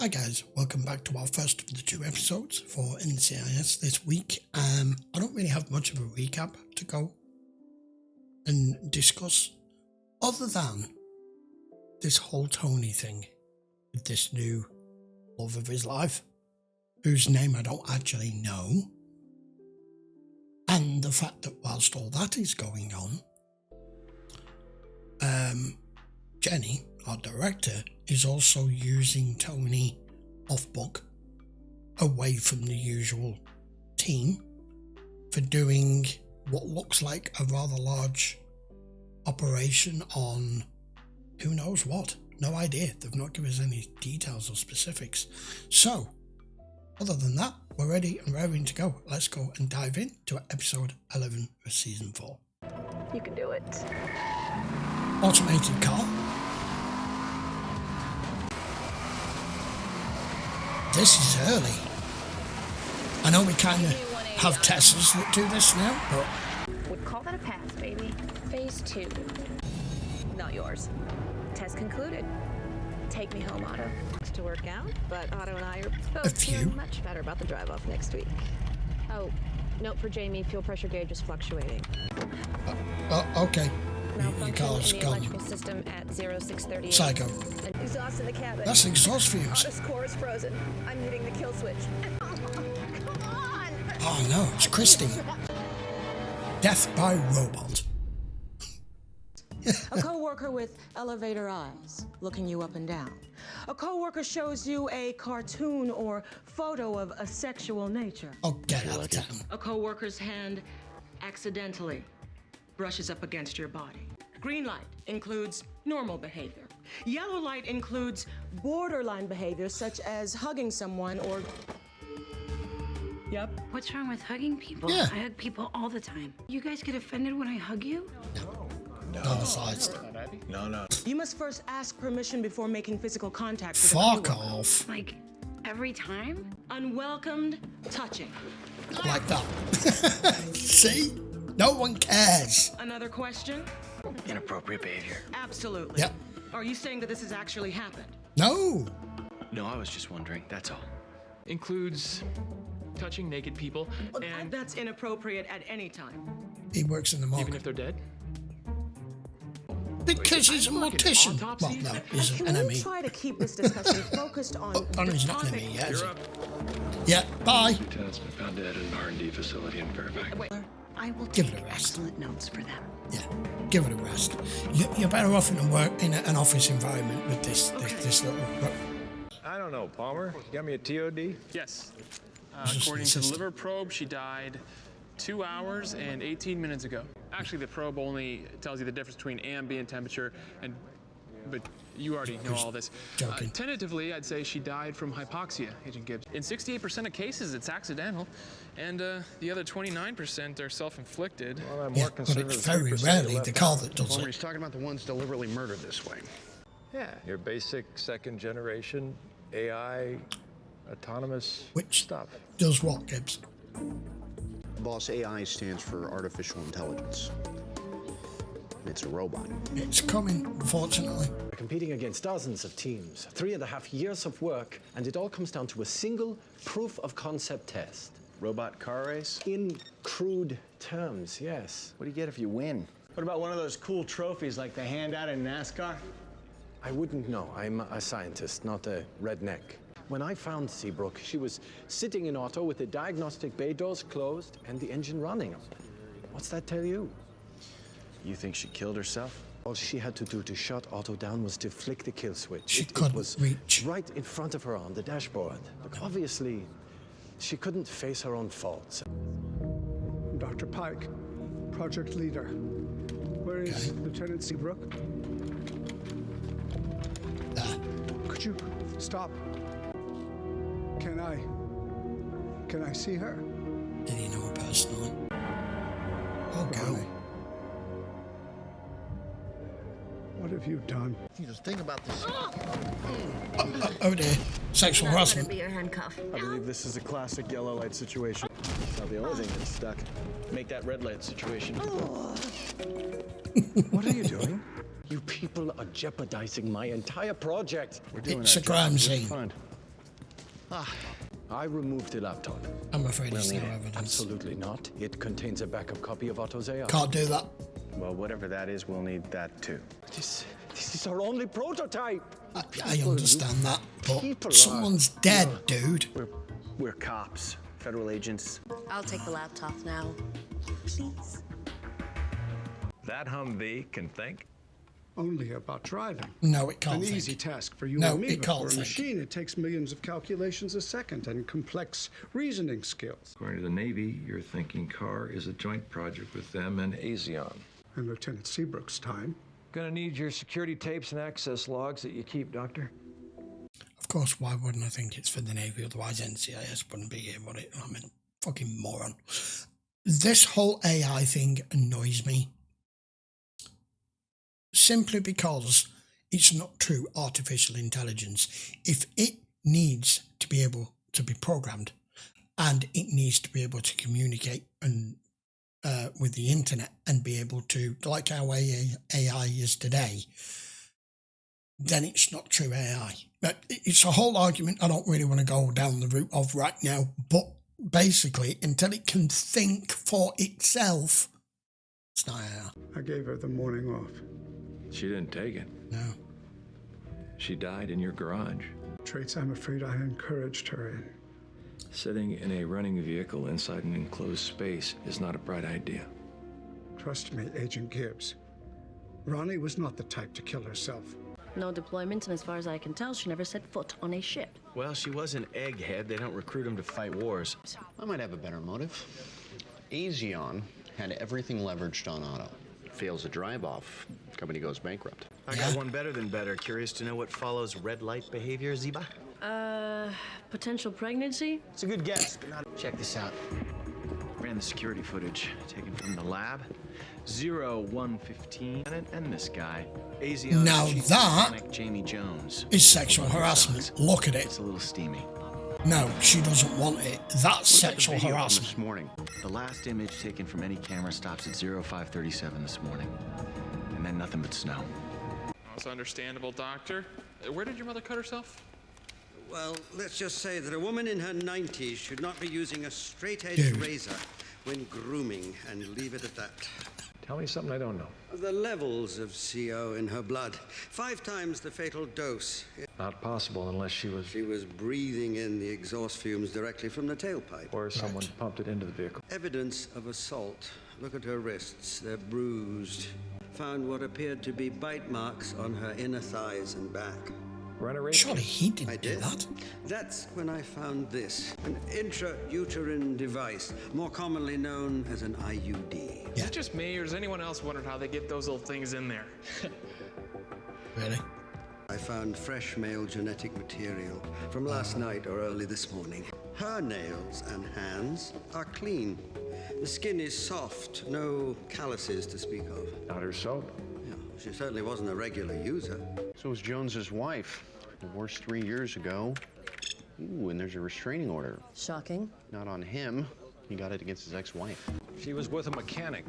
Hi guys, welcome back to our first of the 2 episodes for NCIS this week. I don't really have much of a recap to go and discuss, other than this whole Tony thing with this new love of his life, whose name I don't actually know, and the fact that whilst all that is going on, Jenny, our director, is also using Tony off-book, away from the usual team, for doing what looks like a rather large operation on who knows what. No idea. They've not given us any details or specifics. So, other than that, we're ready and raring to go. Let's go and dive in to episode 11 of season 4. You can do it. Automated car. This is early. I know we kind of have Tessas that do this now, but... Would call that a pass, baby. Phase 2. Not yours. Test concluded. Take me home, Otto. It's to work out, but Otto and I are both feeling much better about the drive-off next week. Oh, note for Jamie, fuel pressure gauge is fluctuating. Okay. Your car's in the gone. electrical system at 0638. Psycho. Exhaust in the cabin. That's exhaust fumes. Otto's core is frozen. I'm hitting the kill switch. Come on! Oh no, it's Christine. Death by robot. A co-worker with elevator eyes, looking you up and down. A co-worker shows you a cartoon or photo of a sexual nature. Oh, get out of town. A co-worker's hand accidentally brushes up against your body. Green light includes normal behavior. Yellow light includes borderline behavior, such as hugging someone or... Yep. What's wrong with hugging people? Yeah. I hug people all the time. You guys get offended when I hug you? No. You must first ask permission before making physical contact with Fuck a coworker. off. Like, every time? Unwelcomed touching. Like that. See? No one cares. Another question? Inappropriate behavior. Absolutely. Yep. Are you saying that this has actually happened? No. No, I was just wondering, that's all. Includes touching naked people, and That's inappropriate at any time. He works in the morgue. even if they're dead. Because he's a mortician. Well, Autopsy? no, he's an Can enemy. we try to keep this discussion focused on Oh, no, he's the not an topic? enemy yet, is You're he? up. Yeah, bye. Lieutenant's been found dead at an R&D facility in Fairbanks. I will Give take it a rest. excellent notes for them. Yeah, give it a rest. You're better off in an office environment with this little... I don't know, Palmer. You got me a TOD? Yes. This is According the to the system. liver probe, she died 2 hours and 18 minutes ago. Actually, the probe only tells you the difference between ambient temperature and... But you already know all this. Joking. Tentatively, I'd say she died from hypoxia, Agent Gibbs. In 68% of cases, it's accidental, and the other 29% are self-inflicted. Well, I'm Yeah, more but concerned it's with very 3% rarely left the out. car that does Palmer, it. he's talking about the ones deliberately murdered this way. Yeah, your basic second-generation AI autonomous Which stuff. does what, Gibbs? Boss, AI stands for artificial intelligence. It's a robot. It's coming, unfortunately. We're competing against dozens of teams, 3.5 years of work, and it all comes down to a single proof of concept test. Robot car race? In crude terms, yes. What do you get if you win? What about one of those cool trophies like they hand out in NASCAR? I wouldn't know. I'm a scientist, not a redneck. When I found Seabrook, she was sitting in Otto with the diagnostic bay doors closed and the engine running. What's that tell you? You think she killed herself? All she had to do to shut Otto down was to flick the kill switch. She It couldn't was reach. right in front of her on the dashboard. Look, obviously, she couldn't face her own faults. Dr. Pike, project leader. Where is Lieutenant Seabrook? There. Could you stop? Can I see her? Did he know her personally? Oh, go. What have you done? You just think about this. Oh dear. Sexual harassment. Be your handcuff. I believe this is a classic yellow light situation. It's not the only thing that's stuck. Make that red light situation. What are you doing? You people are jeopardizing my entire project. We're doing It's our a crime job. scene. Fun. I removed the laptop. I'm afraid We'll it's no need it. evidence. Absolutely not. It contains a backup copy of Otto's AI. Can't do that. Well, whatever that is, we'll need that too. This is our only prototype. I understand that, but People someone's dead, dude. We're cops, federal agents. I'll take the laptop now. Please. That Humvee can think. Only about driving. No, it can't An think. easy task for you No, and me, it but can't for a think. machine, it takes millions of calculations a second and complex reasoning skills. According to the Navy, your thinking car is a joint project with them and ASEAN. In Lieutenant Seabrook's time. Gonna need your security tapes and access logs that you keep, Doctor. Of course, why wouldn't I think it's for the Navy? Otherwise, NCIS wouldn't be here, would it? I mean, fucking moron. This whole AI thing annoys me. Simply because it's not true artificial intelligence. If it needs to be able to be programmed and it needs to be able to communicate and with the internet and be able to, like how AI is today, then it's not true AI. But it's a whole argument I don't really want to go down the route of right now. But basically, until it can think for itself, it's not AI. I gave her the morning off. She didn't take it. No. She died in your garage. Traits I'm afraid I encouraged her in. Sitting in a running vehicle inside an enclosed space is not a bright idea. Trust me, Agent Gibbs. Ronnie was not the type to kill herself. No deployments, and as far as I can tell, she never set foot on a ship. Well, she was an egghead. They don't recruit them to fight wars. I might have a better motive. ASEAN had everything leveraged on Otto. Fails a drive-off, company goes bankrupt. I got one better than better. Curious to know what follows red light behavior, Ziva? Potential pregnancy? It's a good guess, but not... Check this out. Ran the security footage taken from the lab. 0115 and this guy. ASEAN Now chief that mechanic Jamie Jones. is sexual harassment. Look at it. It's a little steamy. No, she doesn't want it. That's sexual Video from harassment. This morning. The last image taken from any camera stops at 0537 this morning. And then nothing but snow. It's understandable, Doctor. Where did your mother cut herself? Well, let's just say that a woman in her 90s should not be using a straight-edged razor when grooming, and leave it at that. Tell me something I don't know. The levels of CO in her blood, 5 times the fatal dose. Not possible unless she was... She was breathing in the exhaust fumes directly from the tailpipe. Or someone pumped it into the vehicle. Evidence of assault. Look at her wrists. They're bruised. Found what appeared to be bite marks on her inner thighs and back. Surely he didn't do that. That's when I found this. An intrauterine device, more commonly known as an IUD. Is it just me, or does anyone else wonder how they get those little things in there? Really? I found fresh male genetic material from last night or early this morning. Her nails and hands are clean. The skin is soft, no calluses to speak of. Not her soap. Yeah, she certainly wasn't a regular user. So was Jones's wife. Divorced 3 years ago. Ooh, and there's a restraining order. Shocking. Not on him. He got it against his ex-wife. She was with a mechanic.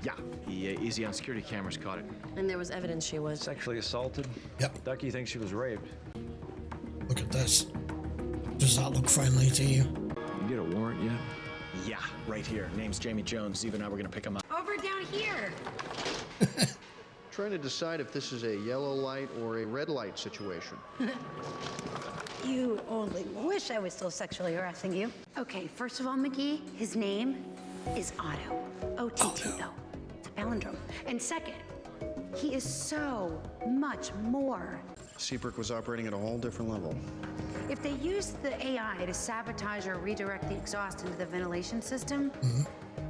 Yeah, the ASEAN security cameras caught it. And there was evidence she was Sexually assaulted. Yep. Ducky thinks she was raped. Look at this. Does that look friendly to you? You get a warrant yet? Yeah, right here. Name's Jamie Jones. Ziva and I were gonna pick him up. Over down here. Trying to decide if this is a yellow light or a red light situation. You only wish I was still sexually harassing you. Okay, first of all, McGee, his name is Otto. O-T-T-O. It's a palindrome. And second, he is so much more. Seabrook was operating at a whole different level. If they used the AI to sabotage or redirect the exhaust into the ventilation system,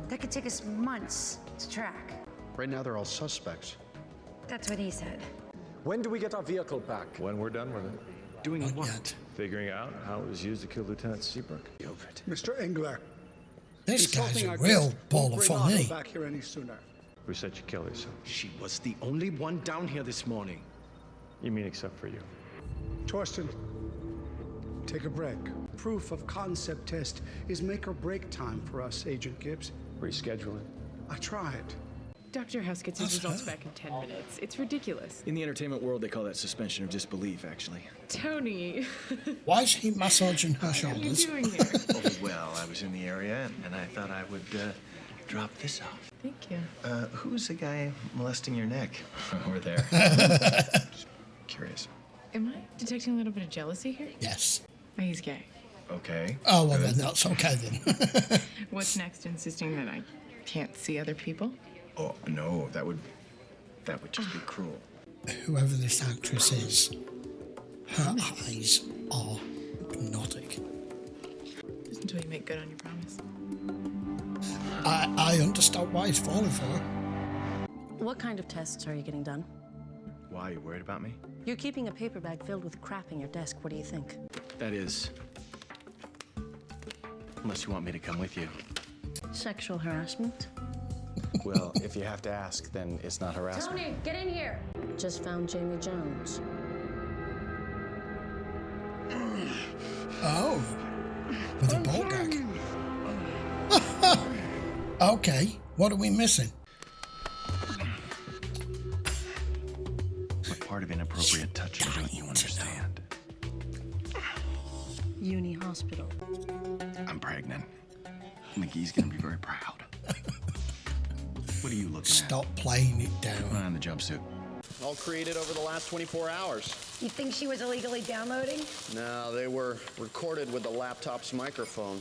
that could take us months to track. Right now, they're all suspects. That's what he said. When do we get our vehicle back? When we're done with it. Doing Not what? yet. Figuring out how it was used to kill Lieutenant Seabrook. Mr. Engler. This guy's insulting a our real guest ball won't of bring fun, Otto isn't he? back here any sooner. Who said she killed herself? She was the only one down here this morning. You mean except for you? Torsten, take a break. Proof of concept test is make or break time for us, Agent Gibbs. Reschedule it. I tried. Dr. House gets his results back in 10 minutes. It's ridiculous. In the entertainment world, they call that suspension of disbelief, actually. Tony. Why is he massaging her shoulders? What are you doing here? Oh, well, I was in the area, and I thought I would drop this off. Thank you. Who's the guy molesting your neck over there? Just curious. Am I detecting a little bit of jealousy here? Yes. Oh, he's gay. Okay. Oh, well, then that's okay then. What's next? Insisting that I can't see other people? Oh, no, that would just be cruel. Whoever this actress is, her eyes are hypnotic. Just until you make good on your promise. I understand why he's falling for her. What kind of tests are you getting done? Why, are you worried about me? You're keeping a paper bag filled with crap in your desk. What do you think? That is... Unless you want me to come with you. Sexual harassment? Well, if you have to ask, then it's not harassment. Tony, get in here! Just found Jamie Jones. Oh. With a ball gag. Okay, what are we missing? What part of inappropriate touching don't you understand? Uni Hospital. I'm pregnant. McGee's gonna be very proud. What are you looking at? Stop playing it down. On the jumpsuit. All created over the last 24 hours. You think she was illegally downloading? No, they were recorded with the laptop's microphone.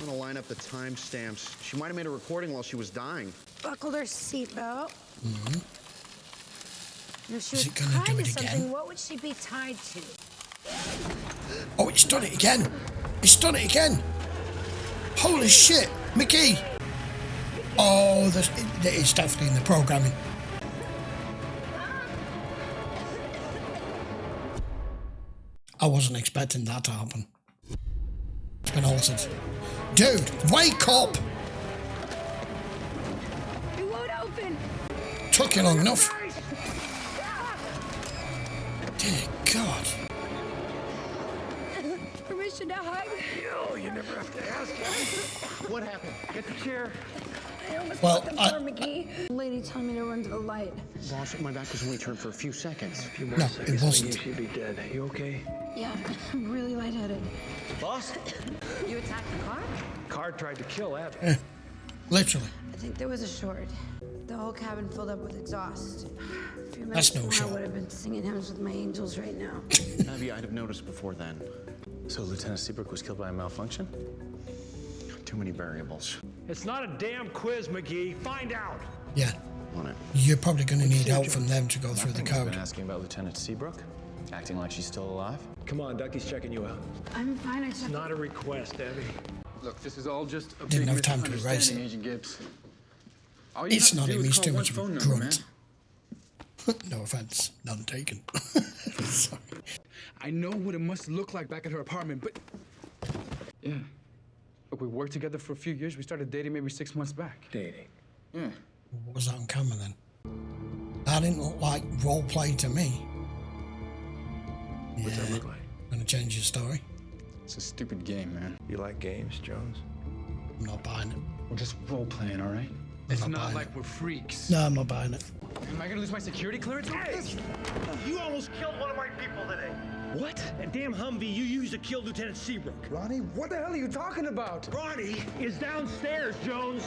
I'm gonna line up the timestamps. She might have made a recording while she was dying. Buckled her seatbelt. Mm-hmm. If she Is was it gonna tied do to it again? something, what would she be tied to? Oh, it's done it again. It's done it again. Holy shit, McGee. Oh, it's definitely in the programming. I wasn't expecting that to happen. It's been altered. Dude, wake up! It won't open. Took you long enough. Dear God. Permission to hug. Oh, you never have to ask. What happened? Get the chair. I almost Well, put them for McGee. Lady told me to run to the light. Boss, my back was only turned for a few seconds. A few more No, seconds. it wasn't. She'd be dead. You okay? Yeah, I'm really lightheaded. Boss? You attacked the car? Car tried to kill Ed. Literally. I think there was a short. The whole cabin filled up with exhaust. A few That's minutes no more, shot. I would have been singing hymns with my angels right now. Abby, I'd have noticed before then. So Lieutenant Seabrook was killed by a malfunction? Too many variables. It's not a damn quiz, McGee. Find out. Yeah. On it. You're probably going to need help from them to go through the I've code. been asking about Lieutenant Seabrook, acting like she's still alive. Come on, Ducky's checking you out. I'm fine, I It's just... not a request, Abby. Look, this is all just a Didn't big have time to erase misunderstanding, it. Agent Gibbs. All you It's have to not do him, is he's call too one much of a phone number, grunt. No offense, none taken. Sorry. I know what it must look like back at her apartment, but... Yeah. Look, we worked together for a few years. We started dating maybe 6 months back. Dating? Yeah. What was that on camera then? That didn't look like role play to me. What's that look like? Gonna change your story? It's a stupid game, man. You like games, Jones? I'm not buying it. We're just role-playing, all right? It's not like we're freaks. No, I'm not buying it. Am I gonna lose my security clearance? Hey! You almost killed one of my people today. What? That damn Humvee you used to kill Lieutenant Seabrook. Ronnie, what the hell are you talking about? Ronnie is downstairs, Jones.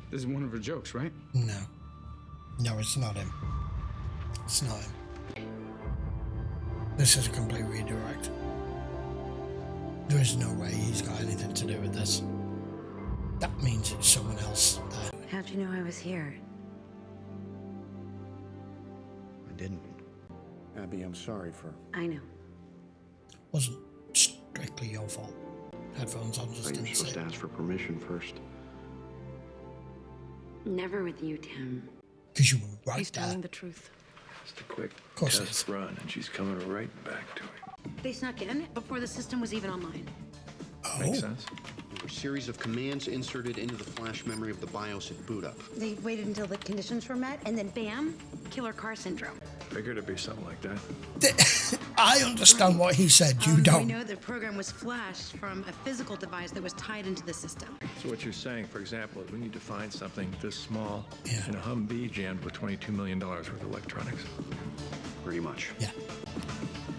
This is one of her jokes, right? No. No, it's not him. It's not him. This is a complete redirect. There is no way he's got anything to do with this. That means it's someone else there. How'd you know I was here? I didn't. Abby, I'm sorry for... I know. Wasn't strictly your fault. Headphones on just I didn't was supposed say. to ask for permission first. Never with you, Tim. Because you were right He's there. telling the truth. Just a quick course it test run, and she's coming right back to it. They snuck in before the system was even online. Makes sense. A series of commands inserted into the flash memory of the BIOS at boot up. They waited until the conditions were met, and then bam, killer car syndrome. Figured it'd be something like that. I understand what he said, you We don't. know the program was flashed from a physical device that was tied into the system. So what you're saying, for example, is we need to find something this small in a Humvee jammed with $22 million worth of electronics. Pretty much. Yeah.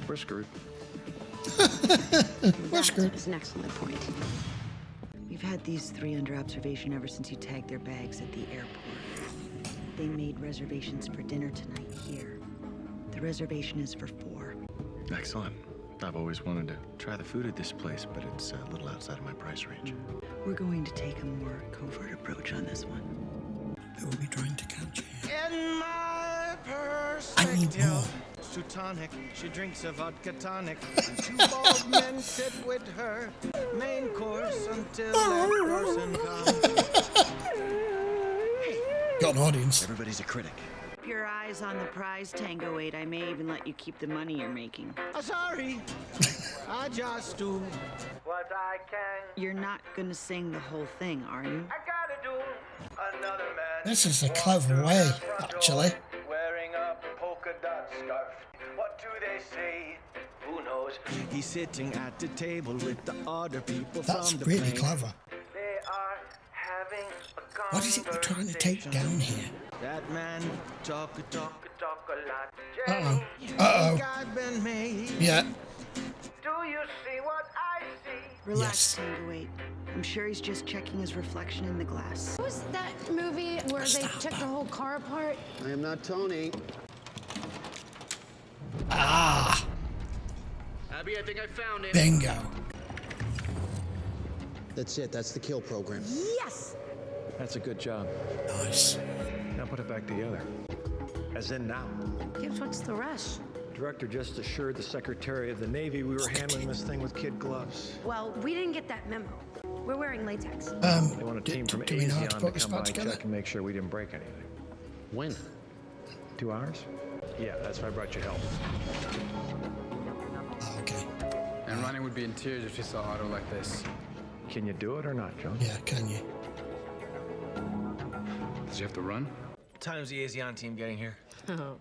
We're screwed. That is an excellent point. We've had these three under observation ever since you tagged their bags at the airport. They made reservations for dinner tonight here. The reservation is for 4. Excellent. I've always wanted to try the food at this place, but it's a little outside of my price range. We're going to take a more covert approach on this one. Who are we trying to catch here? In my I need more. Teutonic, she drinks a vodka tonic. And 2 bald men sit with her. Main course until that person comes. Got an audience. Everybody's a critic. Keep your eyes on the prize, Tango 8. I may even let you keep the money you're making. Sorry, I just do what I can. You're not gonna sing the whole thing, are you? I gotta do another man. This is a clever way, actually. Wearing a polka dot scarf. What do they say? Who knows? He's sitting at the table with the other people That's from the really plane. clever. They are having a What is it we're trying to take down here? That man talk a lot. Uh-oh. Uh-oh. God been made. Yeah. Do you see what I see? Relax, Tango 8. I'm sure he's just checking his reflection in the glass. What was that movie where they took the whole car apart? I am not Tony. Ah. Abby, I think I found him. Bingo. That's it. That's the kill program. Yes! That's a good job. Nice. Now put it back together. As in now. Gibbs, what's the rush? Director just assured the Secretary of the Navy we were handling this thing with kid gloves. Well, we didn't get that memo. We're wearing latex. They want a team from do we know how to ASEAN put to this come back by together? check and make sure we didn't break anything. When? 2 hours? Yeah, that's why I brought you help. Oh, okay. And Ronnie would be in tears if she saw Otto like this. Can you do it or not, John? Yeah, can you? Does you have to run? What time's the ASEAN team getting here? Oh,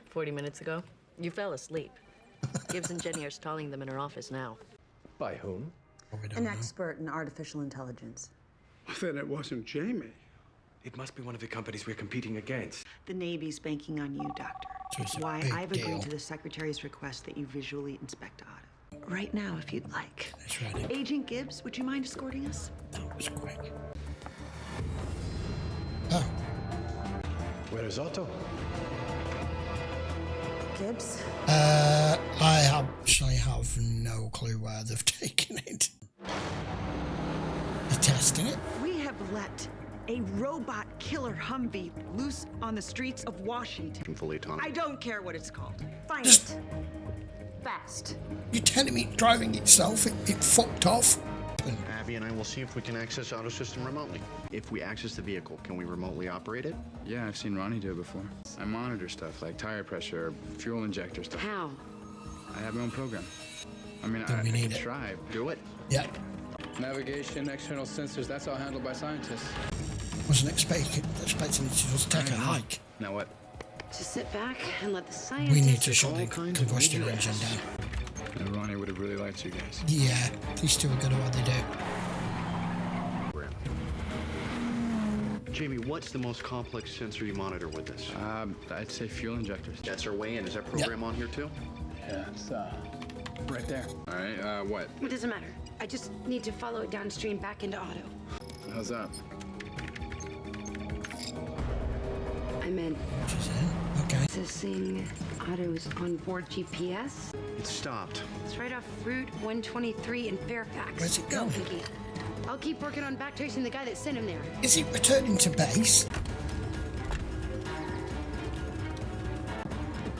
40 minutes ago? You fell asleep. Gibbs and Jenny are stalling them in her office now. By whom? An expert in artificial intelligence. Then it wasn't Jamie. It must be one of the companies we're competing against. The Navy's banking on you, Doctor. So it's a Why big I've deal. agreed to the Secretary's request that you visually inspect Otto. Right now, if you'd like. It's ready. Agent Gibbs, would you mind escorting us? That was quick. Oh. Where is Otto? Gibbs? I actually have no clue where they've taken it. They're testing it. We have let a robot killer Humvee loose on the streets of Washington. Fully autonomous. I don't care what it's called. Find Just- it. Fast. You're telling me driving itself, it fucked off? Abby and I will see if we can access Auto System remotely. If we access the vehicle, can we remotely operate it? Yeah, I've seen Ronnie do it before. I monitor stuff like tire pressure, fuel injector stuff. How? I have my own program. I mean, Then we I need can it. try. Do it. Yeah. Navigation, external sensors, that's all handled by scientists. Wasn't expecting it to just take a hike. Now what? Just sit back and let the scientists... We need to shut the combustion engine down. And Ronnie would have really liked you guys. Yeah, these two are good at what they do. Jamie, what's the most complex sensor you monitor with this? I'd say fuel injectors. That's our way in. Is that program on here too? Yeah, it's right there. All right, what? It doesn't matter. I just need to follow it downstream back into Otto. How's that? I meant Okay. accessing Otto's onboard GPS. It stopped. It's right off Route 123 in Fairfax. Where's it Go, going? Pinky. I'll keep working on backtracing the guy that sent him there. Is it returning to base?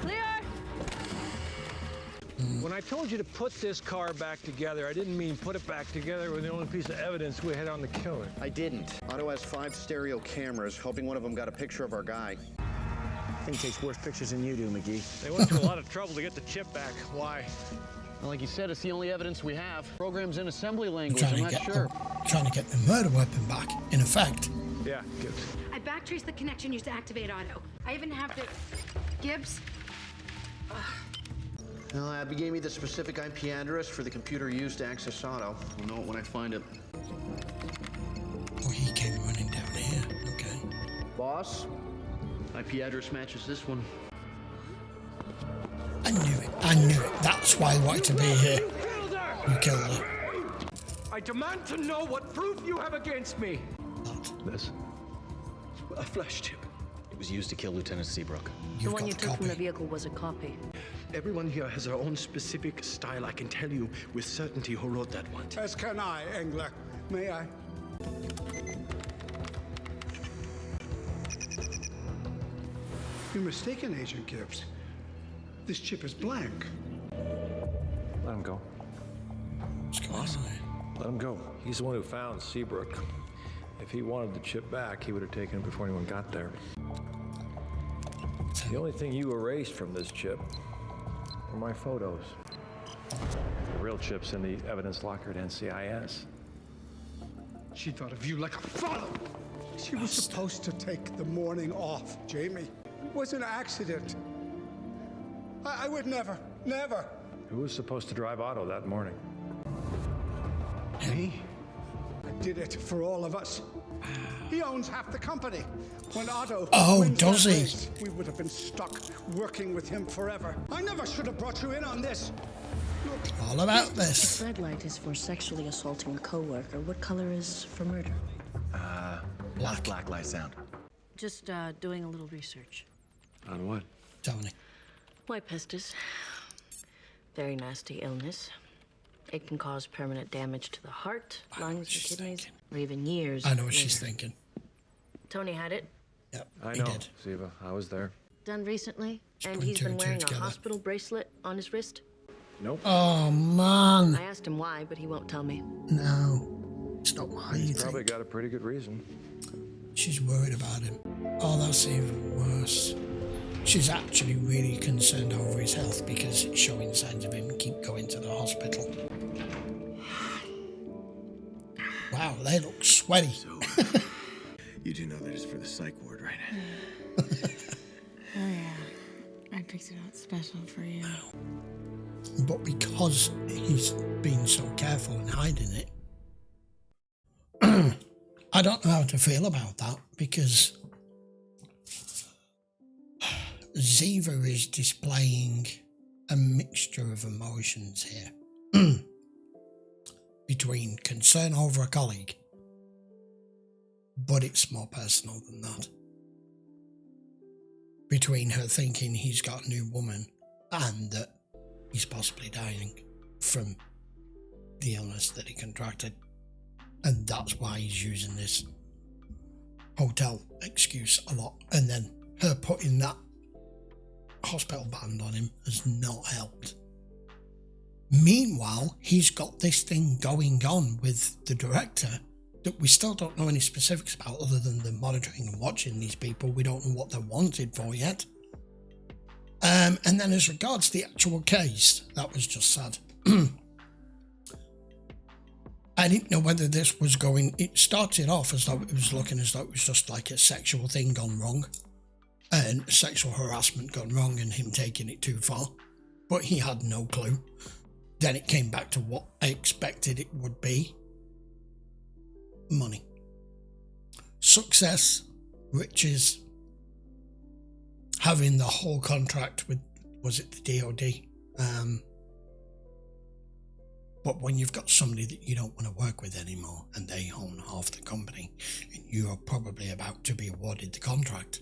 Clear! When I told you to put this car back together, I didn't mean put it back together with the only piece of evidence we had on the killer. I didn't. Otto has 5 stereo cameras, hoping one of them got a picture of our guy. Thing takes worse pictures than you do, McGee. They went to a lot of trouble to get the chip back. Why? Well, like you said, it's the only evidence we have. Program's in assembly language, Trying I'm to not get sure. trying to get the murder weapon back, in effect. Yeah, Gibbs. I backtraced the connection used to activate Otto. I even have to... Gibbs? Well, Abby gave me the specific IP address for the computer used to access Otto. I'll know it when I find it. Oh, he came running down here. Okay. Boss, IP address matches this one. I knew it. I knew it. That's why I wanted to be here. You killed her. I demand to know what proof you have against me. This. A flash chip. It was used to kill Lieutenant Seabrook. The one you took from the vehicle was a copy. Everyone here has their own specific style. I can tell you with certainty who wrote that one. As can I, Engler. May I? You're mistaken, Agent Gibbs. This chip is blank. Let him go. Awesome. Let him go. He's the one who found Seabrook. If he wanted the chip back, he would have taken it before anyone got there. The only thing you erased from this chip were my photos. The real chip's in the evidence locker at NCIS. She thought of you like a father. She was supposed to take the morning off, Jamie. It was an accident. I would never. Who was supposed to drive Otto that morning? Me? I did it for all of us. He owns half the company. When Otto wins does that he? race, we would have been stuck working with him forever. I never should have brought you in on this. Look, all about this. If red light is for sexually assaulting a coworker, what color is for murder? Black. Black light sound. Just doing a little research. On what? Tony. White pestis. Very nasty illness. It can cause permanent damage to the heart, lungs, or kidneys, or even years. I know what she's thinking. Tony had it. Yep, I know, Ziva. I was there. Done recently, and he's been wearing a hospital bracelet on his wrist. Nope. Oh, man. I asked him why, but he won't tell me. No. It's not why you He's probably got a pretty good reason. She's worried about him. Oh, that's even worse. She's actually really concerned over his health because it's showing signs of him keep going to the hospital. Wow, they look sweaty. So, you do know that it's for the psych ward, right? Oh, yeah. I picked it out special for you. But because he's been so careful in hiding it, I don't know how to feel about that because Ziva is displaying a mixture of emotions here. Between concern over a colleague, but it's more personal than that. Between her thinking he's got a new woman and that he's possibly dying from the illness that he contracted. And that's why he's using this hotel excuse a lot. And then her putting that hospital band on him has not helped. Meanwhile, he's got this thing going on with the director that we still don't know any specifics about other than the monitoring and watching these people. We don't know what they're wanted for yet. And then as regards the actual case, that was just sad. I didn't know whether this was going... It started off as though it was looking as though it was just like a sexual thing gone wrong. And sexual harassment gone wrong and him taking it too far. But he had no clue. Then it came back to what I expected it would be. Money. Success. Riches. Having the whole contract with, was it the DOD? But when you've got somebody that you don't want to work with anymore and they own half the company and you are probably about to be awarded the contract,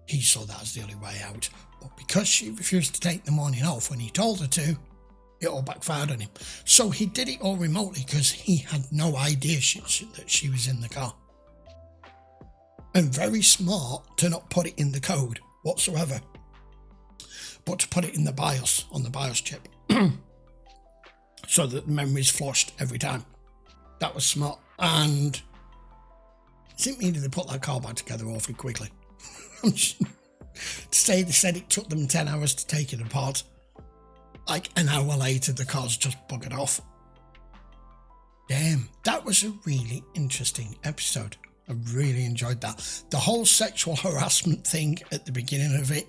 he saw that as the only way out. But because she refused to take the morning off when he told her to, it all backfired on him. So he did it all remotely because he had no idea that she was in the car. And very smart to not put it in the code whatsoever, but to put it in the BIOS, on the BIOS chip, so that the memory's flushed every time. That was smart. And it didn't mean they put that car back together awfully quickly. They said it took them 10 hours to take it apart. Like an hour later, the car's just buggered off. Damn, that was a really interesting episode. I really enjoyed that. The whole sexual harassment thing at the beginning of it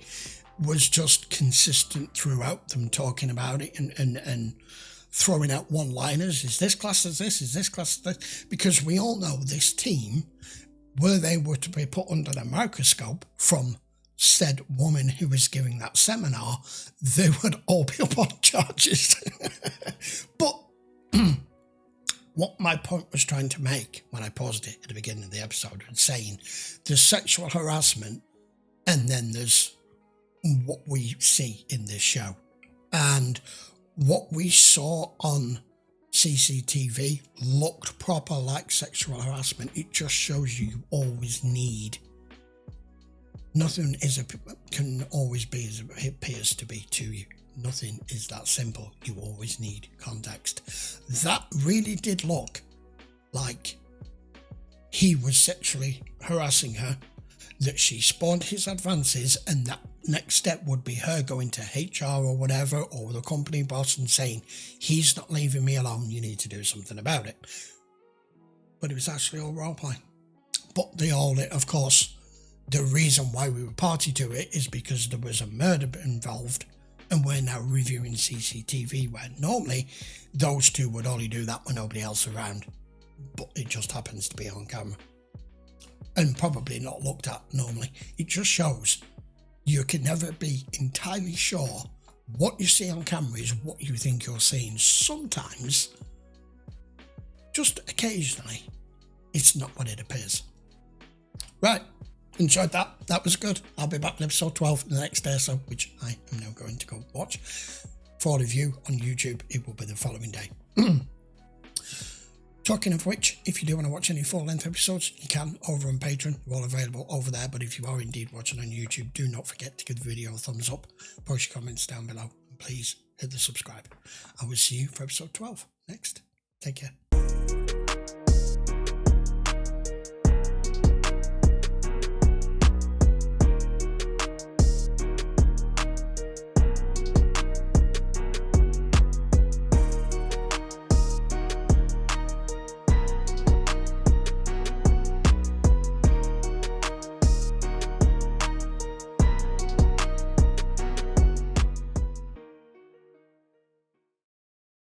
was just consistent throughout them talking about it and throwing out one-liners. Is this class as this? Is this class as this? Because we all know this team, were they were to be put under the microscope from said woman who was giving that seminar, they would all be up on charges. But what my point was trying to make when I paused it at the beginning of the episode and saying there's sexual harassment and then there's what we see in this show. And what we saw on CCTV looked proper like sexual harassment. It just shows you always need. Nothing can always be as it appears to be to you. Nothing is that simple. You always need context. That really did look like he was sexually harassing her, that she spawned his advances, and that next step would be her going to HR or whatever, or the company boss, and saying, he's not leaving me alone, you need to do something about it. But it was actually all roleplay. But of course, the reason why we were party to it is because there was a murder involved, and we're now reviewing CCTV, where normally those two would only do that when nobody else around, but it just happens to be on camera and probably not looked at normally. It just shows you can never be entirely sure what you see on camera is what you think you're seeing. Sometimes, just occasionally, it's not what it appears. Right. Enjoyed that. That was good. I'll be back in episode 12 the next day or so, which I am now going to go watch. For all of you on YouTube, it will be the following day. Talking of which, if you do want to watch any full-length episodes, you can over on Patreon. They're all available over there. But if you are indeed watching on YouTube, do not forget to give the video a thumbs up, post your comments down below, and please hit the subscribe. I will see you for episode 12 next. Take care.